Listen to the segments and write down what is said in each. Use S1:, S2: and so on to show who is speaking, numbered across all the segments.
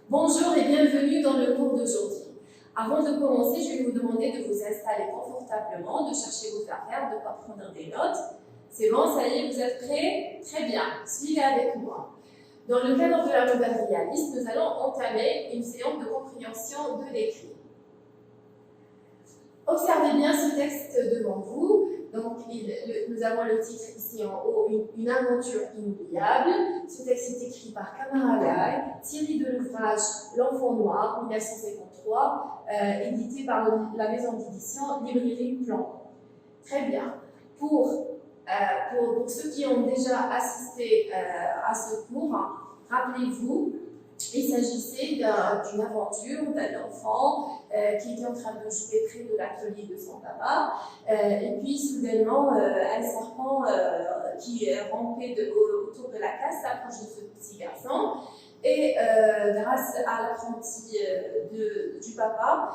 S1: Bonjour et bienvenue dans le cours d'aujourd'hui. Avant de commencer, je vais vous demander de vous installer confortablement, de chercher vos affaires, de ne pas prendre des notes. C'est bon, ça y est, vous êtes prêts? Très bien, suivez avec moi. Dans le cadre de la nouvelle réaliste, nous allons entamer une séance de compréhension de l'écrit. Observez bien ce texte devant vous. Donc, nous avons le titre ici en haut, une aventure inoubliable. Ce texte est écrit par Kamara Lai, tiré de l'ouvrage L'Enfant Noir, 1953, édité par la maison d'édition Librairie Plan. Très bien. Pour ceux qui ont déjà assisté à ce cours, rappelez-vous, il s'agissait d'une aventure d'un enfant qui était en train de jouer près de l'atelier de son papa, et puis soudainement un serpent qui rampait autour de la case s'approche de ce petit garçon, et grâce à l'apprenti du papa,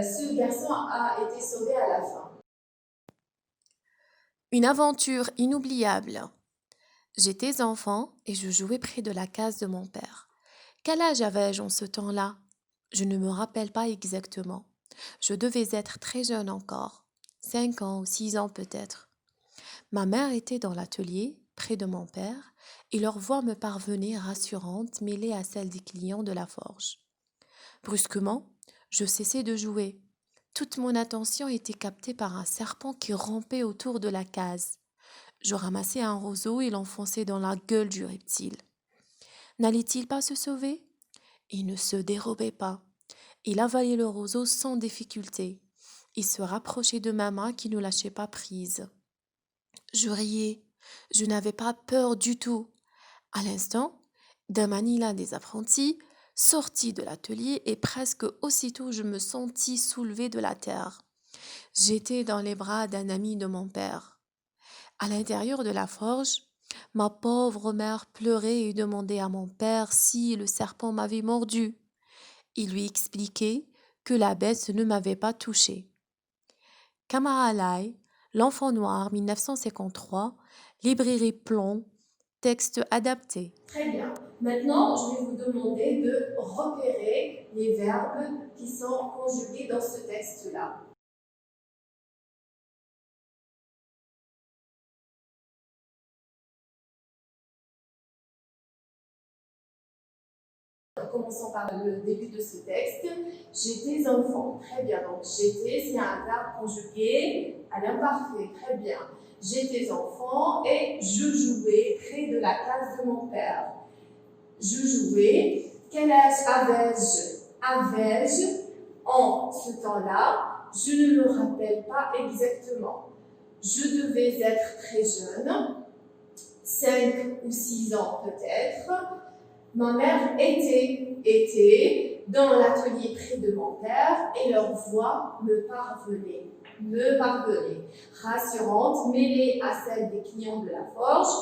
S1: ce garçon a été sauvé à la fin.
S2: Une aventure inoubliable. J'étais enfant et je jouais près de la case de mon père. Quel âge avais-je en ce temps-là? Je ne me rappelle pas exactement. Je devais être très jeune encore, 5 ans ou 6 ans peut-être. Ma mère était dans l'atelier, près de mon père, et leur voix me parvenait rassurante, mêlée à celle des clients de la forge. Brusquement, je cessai de jouer. Toute mon attention était captée par un serpent qui rampait autour de la case. Je ramassai un roseau et l'enfonçai dans la gueule du reptile. N'allait-il pas se sauver? Il ne se dérobait pas. Il avalait le roseau sans difficulté. Il se rapprochait de ma main qui ne lâchait pas prise. Je riais. Je n'avais pas peur du tout. À l'instant, Damanila des apprentis sortit de l'atelier et presque aussitôt je me sentis soulevée de la terre. J'étais dans les bras d'un ami de mon père. À l'intérieur de la forge, ma pauvre mère pleurait et demandait à mon père si le serpent m'avait mordu. Il lui expliquait que la bête ne m'avait pas touché. Kamara Lai, L'Enfant Noir, 1953, Librairie Plomb, texte adapté.
S1: Très bien. Maintenant, je vais vous demander de repérer les verbes qui sont conjugués dans ce texte-là. Commençons par le début de ce texte. J'étais enfant. Très bien. Donc, j'étais, c'est un verbe conjugué à l'imparfait. Très bien. J'étais enfant et je jouais près de la case de mon père. Je jouais. Quel âge avais-je en ce temps-là? Je ne me rappelle pas exactement. Je devais être très jeune, 5 ou 6 ans peut-être. Ma mère était dans l'atelier près de mon père et leur voix me parvenait, rassurante, mêlée à celle des clients de la forge.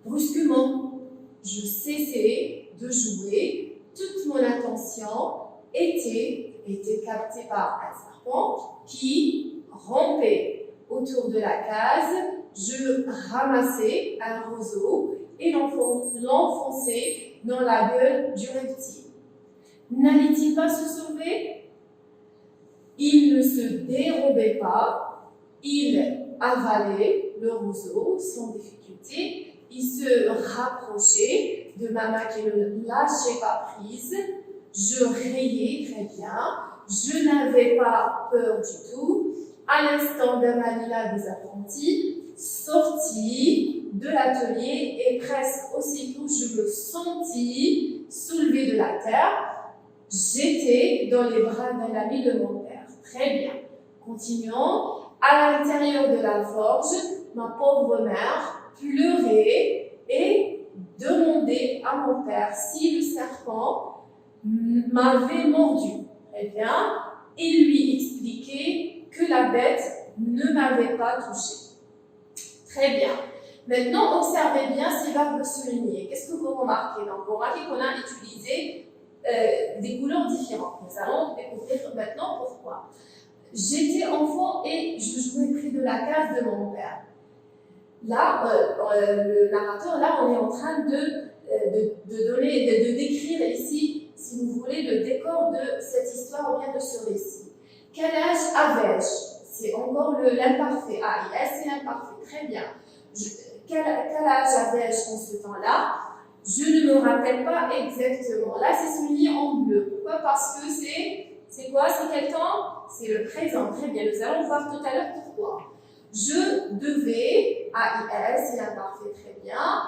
S1: Brusquement, je cessai de jouer, toute mon attention était captée par un serpent qui rampait autour de la case. Je ramassai un roseau et l'enfonçai dans la gueule du reptile. N'allait-il pas se sauver? Il ne se dérobait pas, il avalait le roseau sans difficulté, il se rapprochait de ma main qui ne lâchait pas prise. Je riais très bien, je n'avais pas peur du tout. À l'instant, Damanila des apprentis sortit de l'atelier et presque aussitôt je me sentis soulevée de la terre. J'étais dans les bras d'un ami de mon père. Très bien. Continuons. À l'intérieur de la forge, ma pauvre mère pleurait et demandait à mon père si le serpent m'avait mordu. Très bien. Il lui expliquait que la bête ne m'avait pas touché. Très bien. Maintenant, observez bien ces verbes soulignés. Qu'est-ce que vous remarquez? Donc, vous remarquez qu'on a utilisé des couleurs différentes. Nous allons découvrir maintenant pourquoi. J'étais enfant et je jouais près de la case de mon père. Là, le narrateur, là, on est en train de décrire ici, si vous voulez, Quel âge avais-je? C'est encore l'imparfait. AIS, c'est l'imparfait. Très bien. Quel âge avais-je en ce temps-là? Je ne me rappelle pas exactement. Là, c'est souligné en bleu. Pourquoi? Parce que c'est quoi? C'est quel temps? C'est le présent. Très bien. Nous allons voir tout à l'heure pourquoi. Je devais, AIS, c'est l'imparfait. Très bien.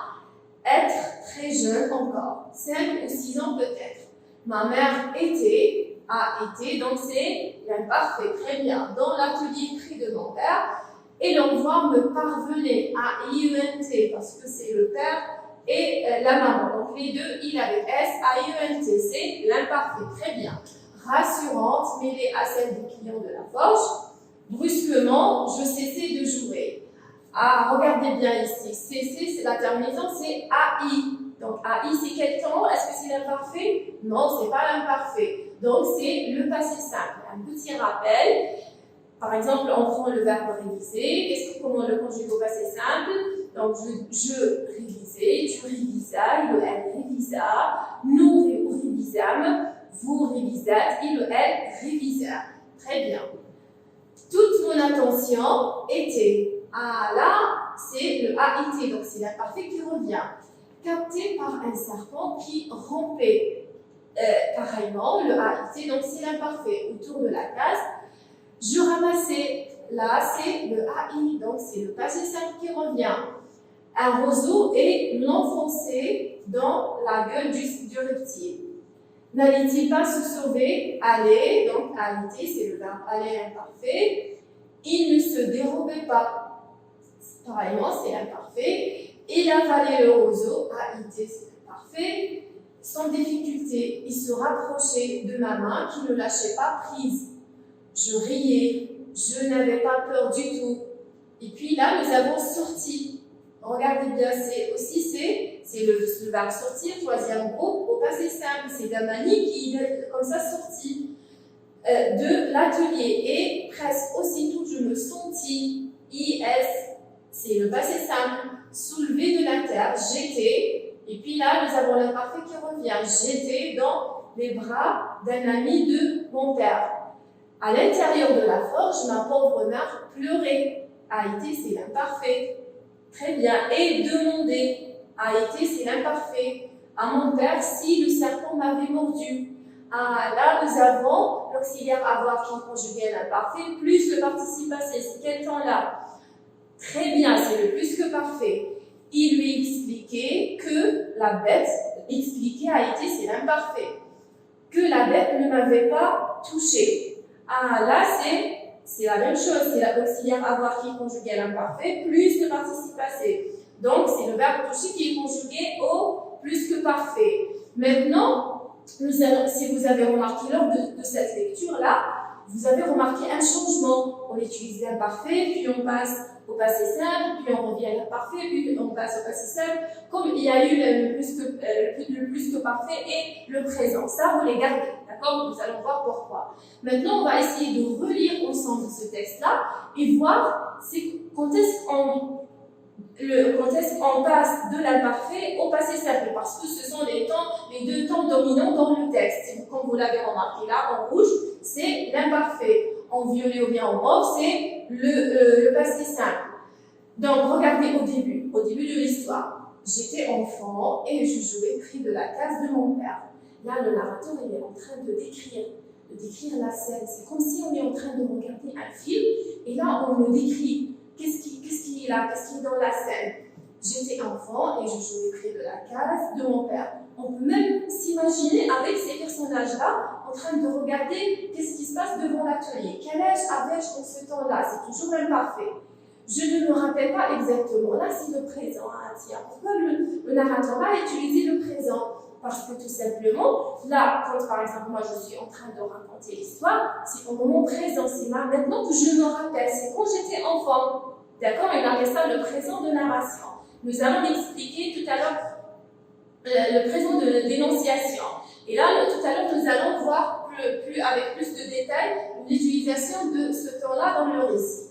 S1: Être très jeune encore. 5 ou 6 ans peut-être. Ma mère était, a été, donc c'est l'imparfait. Très bien. Dans l'atelier près de mon père, et l'envoi me parvenait, A-I-E-N-T, parce que c'est le père et la maman. Donc les deux, il avec S, A-I-E-N-T, c'est l'imparfait. Très bien. Rassurante, mêlée à celle du client de la forge. Brusquement, je cessais de jouer. Ah, regardez bien ici. Cesser, c'est la terminaison, c'est AI. Donc AI, c'est quel temps? Est-ce que c'est l'imparfait? Non, c'est pas l'imparfait. Donc c'est le passé simple. Un petit rappel. Par exemple, on prend le verbe réviser. Comment le conjugue au passé simple? Donc, je révisais, tu révisas, il ou elle révisa, nous révisâmes, vous révisâtes, il ou elle révisa. Très bien. Toute mon attention était. Ah là, c'est le AIT, donc c'est l'imparfait qui revient. Capté par un serpent qui rompait. Pareillement, le AIT, donc c'est l'imparfait autour de la case. Je ramassais, là c'est le AI, donc c'est le passé simple qui revient. Un roseau et l'enfoncer dans la gueule du reptile. N'allait-il pas se sauver? Aller, donc aller, c'est le verbe aller imparfait. Il ne se dérobait pas. Pareillement, c'est imparfait. Il avalait le roseau, AIT, c'est imparfait. Sans difficulté, il se rapprochait de ma main qui ne lâchait pas prise. Je riais, je n'avais pas peur du tout. Et puis là, nous avons sorti. Regardez bien, c'est le verbe sortir, troisième groupe, au passé simple. C'est Damani qui est comme ça sorti de l'atelier. Et presque aussitôt, je me sentis, IS, c'est le passé simple, soulevé de la terre, j'étais. Et puis là, nous avons l'imparfait qui revient. J'étais dans les bras d'un ami de mon père. À l'intérieur de la forge, ma pauvre mère pleurait. A été, c'est l'imparfait. Très bien. Et demandait. A été, c'est l'imparfait. À mon père, si le serpent m'avait mordu. Ah, là, nous avons l'auxiliaire avoir qui conjuguait l'imparfait, plus le participe passé. C'est quel temps là? Très bien, c'est le plus que parfait. Il lui expliquait que la bête, expliquer a été, c'est l'imparfait. Que la bête ne m'avait pas touché. Ah, là, c'est la même chose. C'est l'auxiliaire avoir qui est conjugué à l'imparfait, plus le participe passé. Donc, c'est le verbe toucher qui est conjugué au plus que parfait. Maintenant, si vous avez remarqué lors de cette lecture-là, vous avez remarqué un changement. On utilise l'imparfait, puis on passe au passé simple, puis on revient à l'imparfait, puis on passe au passé simple. Comme il y a eu le plus que parfait et le présent. Ça, vous les gardez. D'accord? Nous allons voir pourquoi. Maintenant, on va essayer de relire ensemble ce texte-là et voir quand est-ce qu'on passe de l'imparfait au passé simple, parce que ce sont les deux temps dominants dans le texte. Comme vous l'avez remarqué là, en rouge, c'est l'imparfait. En violet ou bien en mauve, c'est le passé simple. Donc, regardez au début de l'histoire. J'étais enfant et je jouais près de la case de mon père. Là, le narrateur il est en train de décrire la scène. C'est comme si on est en train de regarder un film et là, on nous décrit qu'est-ce qui est là, qu'est-ce qui est dans la scène. J'étais enfant et je jouais près de la case de mon père. On peut même s'imaginer avec ces personnages-là en train de regarder qu'est-ce qui se passe devant l'atelier. Quel âge avais-je en ce temps-là? C'est toujours imparfait. Je ne me rappelle pas exactement. Là, c'est le présent. Ah, tiens, pourquoi le narrateur va utiliser le présent? Parce que tout simplement, là, quand par exemple, moi je suis en train de raconter l'histoire, c'est au moment présent, c'est là maintenant que je me rappelle, c'est quand j'étais enfant. D'accord? On appelle ça le présent de narration. Nous allons expliquer tout à l'heure le présent de dénonciation. Et là, tout à l'heure, nous allons voir avec plus de détails l'utilisation de ce temps-là dans le récit.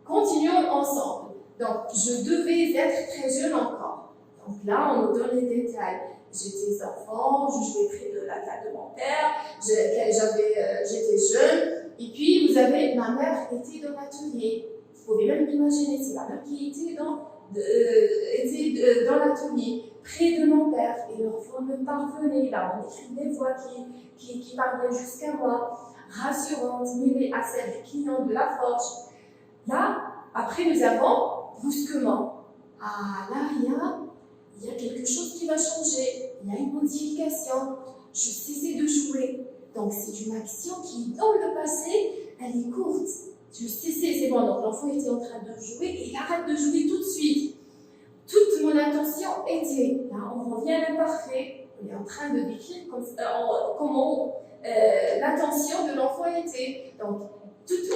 S1: Continuons ensemble. Donc, je devais être très jeune encore. Donc là, on nous donne les détails. J'étais enfant, je jouais près de la table de mon père, j'étais jeune, Et puis, vous avez ma mère était dans l'atelier. Vous pouvez même imaginer, c'est ma mère qui était dans l'atelier, près de mon père. Et leur voix me parvenait. Là, on écrit des voix qui parvenaient jusqu'à moi, rassurantes, mêlées à celles des clients de la forge. Là, après, nous avons brusquement. Ah, là, il y a quelque chose qui va changer. Il y a une modification. Je cessais de jouer. Donc, c'est une action qui, dans le passé, elle est courte. Je cessais, c'est bon. Donc, l'enfant était en train de jouer et il arrête de jouer tout de suite. Toute mon attention était, là, on revient à l'imparfait. On est en train de décrire comment l'attention de l'enfant était. Donc,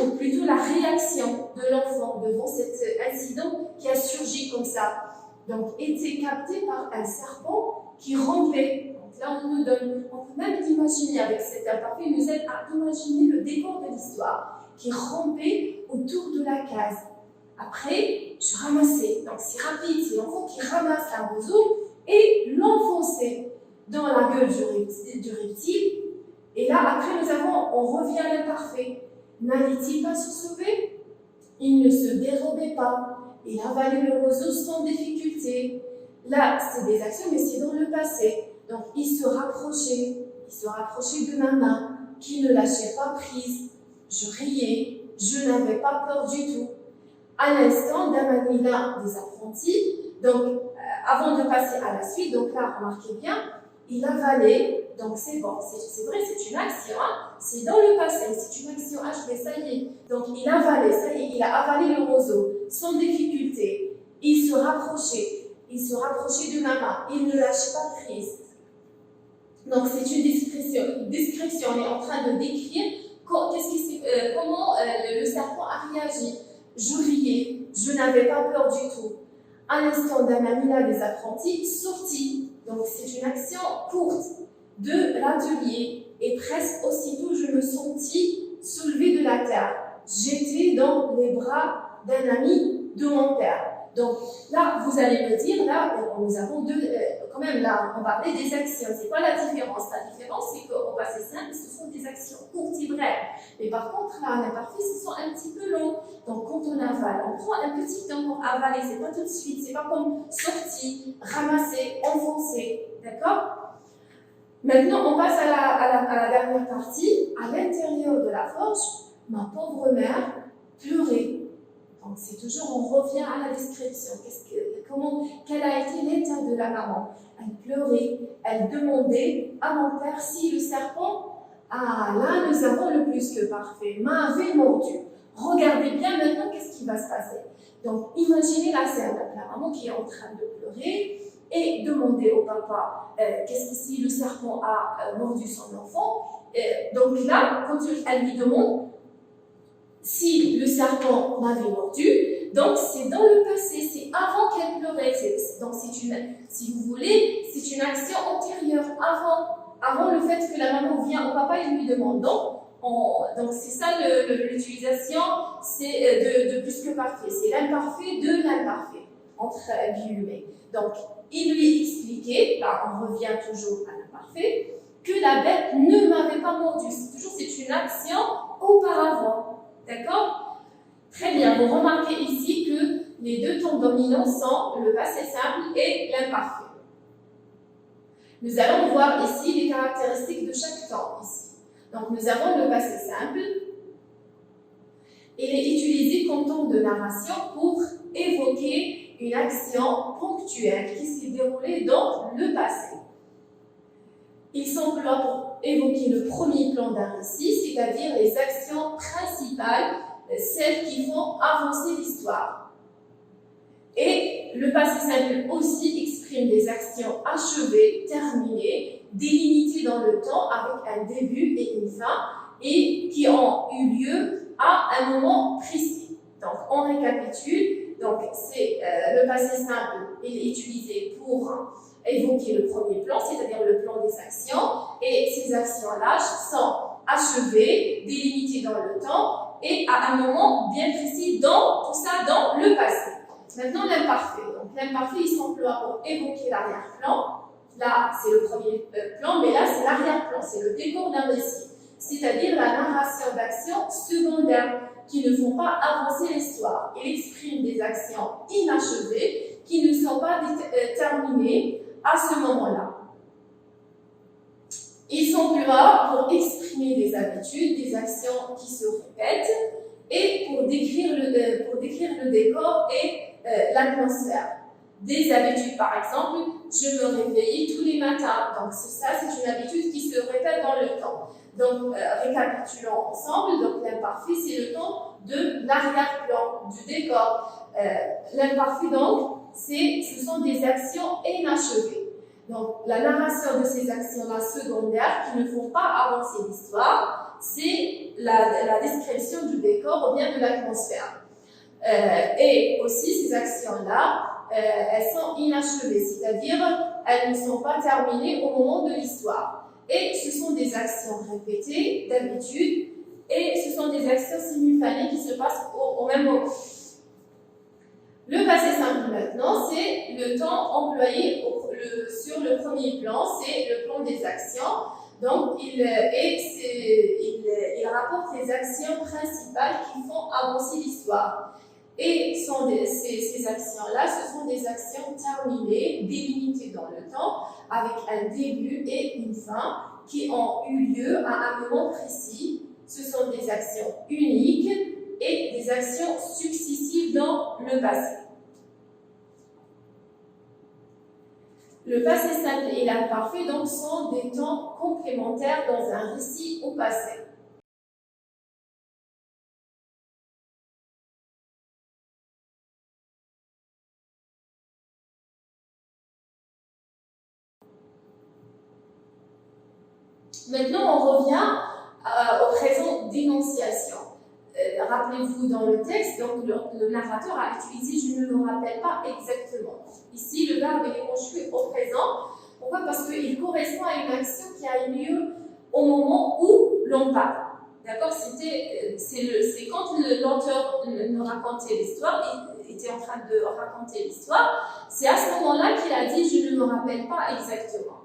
S1: ou plutôt la réaction de l'enfant devant cet incident qui a surgi comme ça. Donc, était capté par un serpent qui rampait. Donc là, on peut même imaginer avec cet imparfait, il nous aide à imaginer le décor de l'histoire, qui rampait autour de la case. Après, je ramassais. Donc, c'est rapide, c'est l'enfant qui ramasse un roseau et l'enfonçait dans la gueule du reptile. Et là, après, on revient à l'imparfait. N'allait-il pas se sauver? Il ne se dérobait pas. Il avalait le roseau sans difficulté. Là, c'est des actions, mais c'est dans le passé. Donc, il se rapprochait de ma main, qui ne lâchait pas prise. Je riais, je n'avais pas peur du tout. À l'instant, Damanila des apprentis, donc, avant de passer à la suite, donc là, remarquez bien, il avalait, donc c'est bon, c'est vrai, c'est une action, hein, c'est dans le passé, c'est une action achevée, ça y est. Donc il avalait, ça y est, il a avalé le roseau, sans difficulté. Il se rapprochait de ma main, il ne lâchait pas prise. Donc c'est une description, on est en train de décrire comment le serpent a réagi. Je riais, je n'avais pas peur du tout. À l'instant d'Anamila des apprentis sortit. Donc c'est une action courte de l'atelier et presque aussitôt je me sentis soulevée de la terre. J'étais dans les bras d'un ami de mon père. Donc là, vous allez me dire, là, nous avons quand même là, on parlait des actions. C'est quoi la différence? La différence, c'est qu'au passé simple, ce sont des actions courtes et brèves. Mais par contre, là, l'imparfait, ce sont un petit peu longs. Donc quand on avale, on prend un petit temps pour avaler, c'est pas tout de suite, c'est pas comme sortir, ramasser, enfoncer. D'accord? Maintenant, on passe à la dernière partie. À l'intérieur de la forge, ma pauvre mère pleurait. Donc, c'est toujours, on revient à la description. Quel a été l'état de la maman? Elle pleurait, elle demandait à mon père si le serpent, là, nous avons le plus que parfait, m'avait mordu. Regardez bien maintenant qu'est-ce qui va se passer. Donc, imaginez la scène, la maman qui est en train de pleurer et demander au papa qu'est-ce que si le serpent a mordu son enfant. Donc là, quand elle lui demande si le serpent m'avait mordu, donc c'est dans le passé, c'est avant qu'elle pleurait. Donc si vous voulez, c'est une action antérieure, avant le fait que la maman vient au papa et lui demande. Donc c'est ça l'utilisation, c'est de plus que parfait, c'est l'imparfait de l'imparfait, entre guillemets. Donc il lui expliquait, là on revient toujours à l'imparfait, que la bête ne m'avait pas mordu. C'est une action auparavant. D'accord? Très bien, vous remarquez ici que les deux temps dominants sont le passé simple et l'imparfait. Nous allons voir ici les caractéristiques de chaque temps. Ici. Donc nous avons le passé simple. Il est utilisé comme temps de narration pour évoquer une action ponctuelle qui s'est déroulée dans le passé. Il s'emploie pour évoquer le premier plan d'un récit, c'est-à-dire les actions principales, celles qui font avancer l'histoire. Et le passé simple aussi exprime des actions achevées, terminées, délimitées dans le temps avec un début et une fin, et qui ont eu lieu à un moment précis. Donc, on récapitule. Donc, c'est le passé simple, il est utilisé pour évoquer le premier plan, c'est-à-dire le plan des actions, et ces actions-là sont achevées, délimitées dans le temps, et à un moment bien précis tout ça dans le passé. Maintenant, l'imparfait. Donc, l'imparfait, il s'emploie pour évoquer l'arrière-plan. Là, c'est le premier plan, mais là, c'est l'arrière-plan, c'est le décor d'un récit. c'est-à-dire la narration d'actions secondaires qui ne font pas avancer l'histoire. Il exprime des actions inachevées qui ne sont pas terminées à ce moment-là. Ils sont plus rares pour exprimer des habitudes, des actions qui se répètent et pour décrire le décor et l'atmosphère. Des habitudes, par exemple, je me réveille tous les matins. Donc ça, c'est une habitude qui se répète dans le temps. Donc, récapitulons ensemble. Donc, l'imparfait, c'est le temps de l'arrière-plan, du décor. L'imparfait, donc, ce sont des actions inachevées. Donc, la narration de ces actions-là secondaires qui ne font pas avancer l'histoire, c'est la description du décor ou bien de l'atmosphère. Et aussi, ces actions-là, elles sont inachevées, c'est-à-dire elles ne sont pas terminées au moment de l'histoire. Et ce sont des actions répétées, d'habitude, et ce sont des actions simultanées qui se passent au même moment. Le passé simple maintenant, c'est le temps employé sur le premier plan, c'est le plan des actions. Donc, il rapporte les actions principales qui font avancer l'histoire. Et ces actions-là, ce sont des actions terminées, délimitées dans le temps, avec un début et une fin qui ont eu lieu à un moment précis. Ce sont des actions uniques et des actions successives dans le passé. Le passé simple et l'imparfait donc sont des temps complémentaires dans un récit au passé. Maintenant, on revient au présent d'énonciation. Rappelez-vous dans le texte, donc le narrateur a utilisé « je ne me rappelle pas exactement ». Ici, le verbe est conjugué au présent. Pourquoi? Parce qu'il correspond à une action qui a eu lieu au moment où l'on parle. D'accord? C'est quand l'auteur nous racontait l'histoire, il était en train de raconter l'histoire, c'est à ce moment-là qu'il a dit « je ne me rappelle pas exactement ».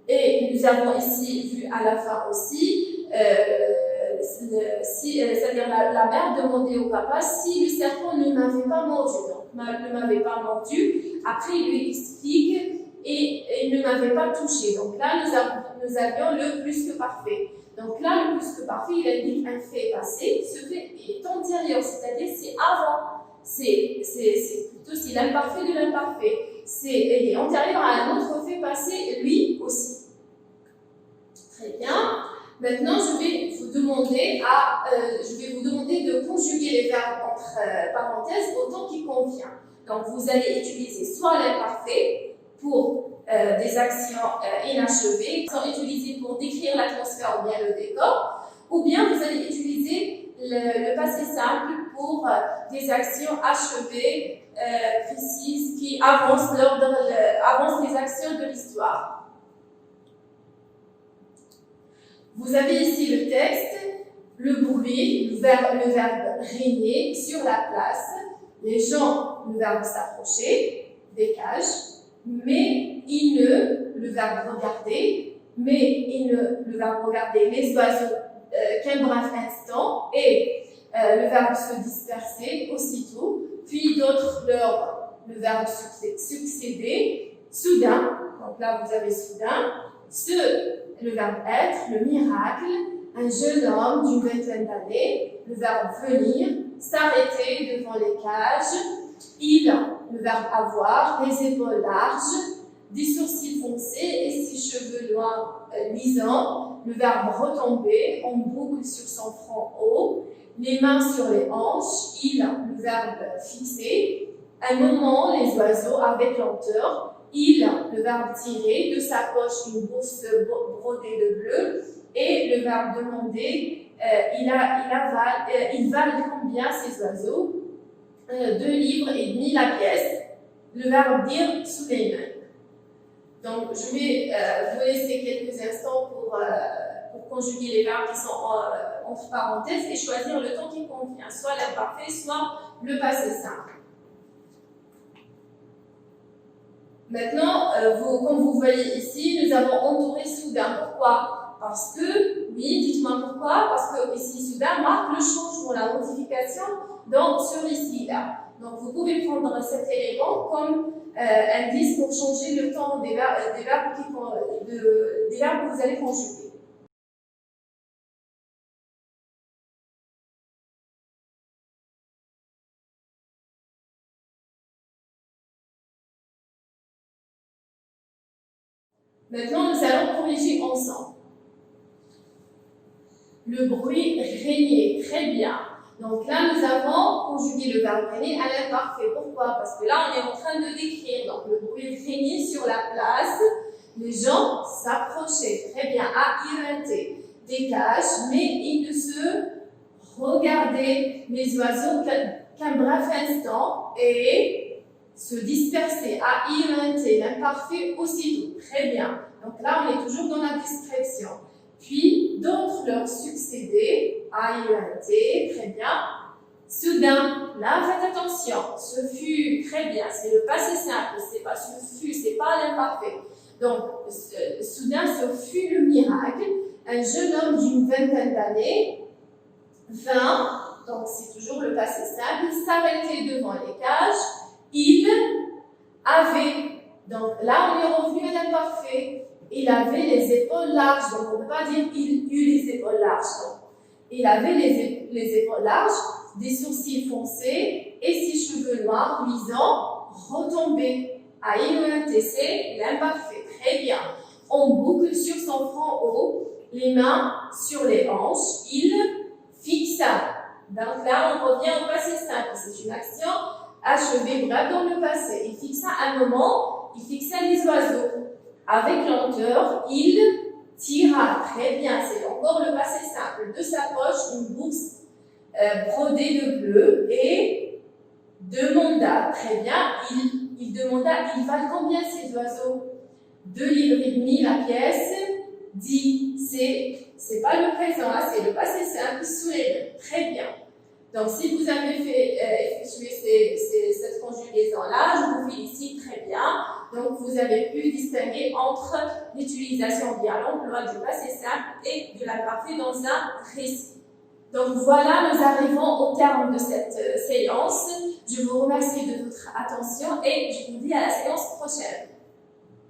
S1: Et nous avons ici vu à la fin aussi, c'est-à-dire la mère demandait au papa si le serpent ne m'avait pas mordu. Donc, ne m'avait pas mordu. Après, il lui explique et il ne m'avait pas touché. Donc là, nous avions le plus que parfait. Donc là, le plus que parfait, il indique un fait passé. Ce fait est antérieur, c'est-à-dire c'est avant. C'est l'imparfait de l'imparfait. Il est antérieur à un autre fait passé, lui aussi. Très bien. Maintenant, je vais vous demander de conjuguer les verbes entre parenthèses autant qu'il convient. Donc, vous allez utiliser soit l'imparfait pour des actions inachevées, qui sont utilisées pour décrire l'atmosphère ou bien le décor, ou bien vous allez utiliser le passé simple pour des actions achevées, précises, qui avancent les actions de l'histoire. Vous avez ici le texte, le bruit, le verbe régner sur la place, les gens, le verbe s'approcher, des cages, mais le verbe regarder, le verbe regarder les oiseaux qu'un bref instant, et le verbe se disperser aussitôt, puis d'autres le verbe succéder, soudain, donc là vous avez soudain, le verbe être, le miracle, un jeune homme d'une vingtaine d'années, le verbe venir, s'arrêter devant les cages, le verbe avoir, les épaules larges, des sourcils foncés et ses cheveux noirs luisants, le verbe retomber en boucle sur son front haut, les mains sur les hanches, le verbe fixer, un moment, les oiseaux avec lenteur, le verbe tirer, de sa poche une bourse brodée de bleu, et le verbe demander, ils valent combien ces oiseaux? 2,5 livres la pièce. Le verbe dire sous les mains. Donc, je vais vous laisser quelques instants pour conjuguer les verbes qui sont entre parenthèses et choisir le temps qui convient, soit l'imparfait, soit le passé simple. Maintenant, comme vous voyez ici, nous avons entouré soudain. Pourquoi? Parce que Oui, dites-moi pourquoi. Parce que ici, soudain marque le changement, la modification sur ici, là. Donc, vous pouvez prendre cet élément comme indice pour changer le temps des verbes que vous allez conjuguer. Maintenant, nous allons corriger ensemble. Le bruit régnait, très bien. Donc là, nous avons conjugué le verbe régner à l'imparfait. Pourquoi? Parce que là, on est en train de décrire. Donc le bruit régnait sur la place. Les gens s'approchaient. Très bien. À irriter. Des cages, mais ils ne se regardaient, les oiseaux, qu'un bref instant et se disperser. À irriter. L'imparfait aussitôt. Très bien. Donc là, on est toujours dans la description. Puis, d'autres leur succédaient, A-I-E-N-T, très bien. Soudain, là, faites attention, ce fut, très bien, c'est le passé simple, c'est pas ce fut, c'est pas l'imparfait. Donc, soudain, ce fut le miracle. Un jeune homme d'une vingtaine d'années vint, donc c'est toujours le passé simple, s'arrêter devant les cages. Il avait, donc là, on est revenu à l'imparfait. Il avait les épaules larges, donc on ne peut pas dire il eut les épaules larges. Donc, il avait les épaules larges, des sourcils foncés et ses cheveux noirs luisants retombés. A-I-E-N-T-C, l'imparfait. Très bien. On boucle sur son front haut, les mains sur les hanches. Il fixa. Donc là, on revient au passé simple. C'est une action achevée, bref, dans le passé. Il fixa un moment, il fixa les oiseaux. Avec lenteur, il tira, très bien, c'est encore le passé simple, de sa poche une bourse brodée de bleu et demanda, très bien, il demanda, ils valent combien ces oiseaux? 2,5 livres la pièce, dit, c'est pas le présent, hein, c'est le passé simple sous les deux, très bien. Donc, si vous avez effectué cette conjugaison-là, je vous félicite très bien. Donc, vous avez pu distinguer entre l'utilisation via l'emploi du passé simple et de l'imparfait dans un récit. Donc, voilà, nous arrivons au terme de cette séance. Je vous remercie de votre attention et je vous dis à la séance prochaine.